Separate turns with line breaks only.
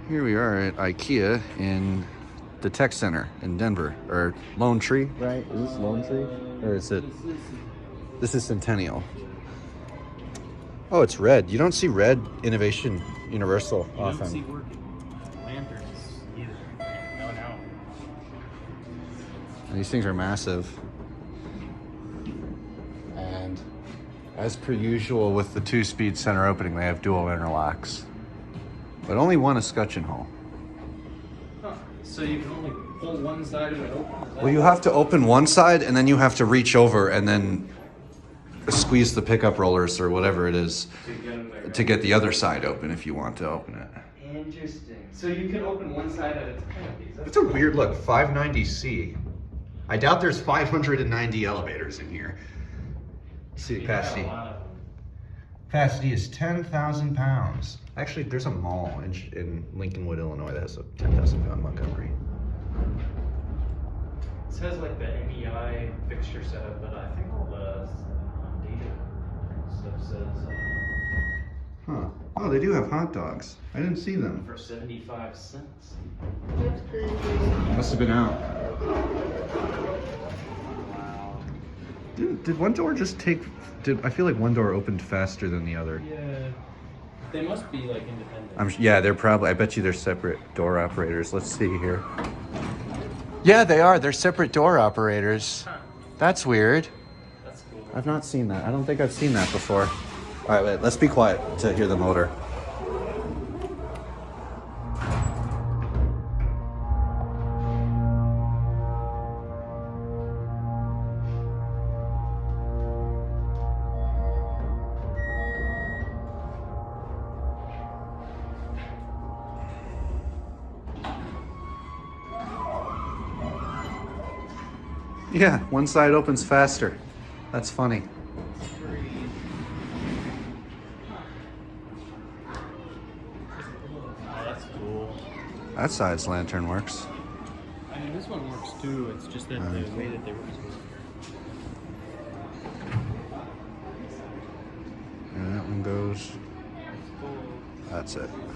Here we are at IKEA in the tech center in Denver, or Lone Tree, right? Is this Lone Tree? Or is it? This is Centennial. Oh, it's red. You don't see red Innovation Universal often.
You don't see working lanterns either. No.
And these things are massive. And as per usual with the 2-speed center opening, they have dual interlocks. But only one escutcheon hole.
Huh. So you can only pull one side of it open?
Well, you have to open one side and then you have to reach over and then squeeze the pickup rollers or whatever it is to get the other side open if you want to open it.
Interesting. So you can open one side at a time.
It's a weird look, 590C. I doubt there's 590 elevators in here. Let's see capacity. Capacity is 10,000 pounds. Actually, there's a mall in Lincolnwood, Illinois that has a 10,000 pound Montgomery.
It says like the MEI fixture setup, but I think all the data stuff says
Huh. Oh, they do have hot dogs. I didn't see them.
for 75 cents.
That's crazy.
Must have been out.
Wow.
Did one door just take... I feel like one door opened faster than the other.
Yeah. They must be like independent.
Yeah, they're probably... I bet you they're separate door operators. Let's see here. Yeah, they are. They're separate door operators.
Huh.
That's weird.
That's cool.
I've not seen that. I don't think I've seen that before. All right, wait. Let's be quiet to hear the motor. Yeah, one side opens faster. That's funny.
Oh, that's cool.
That side's lantern works.
I mean, this one works too. It's just that the way that they work is weird.
And that one goes.
It's cool.
That's it.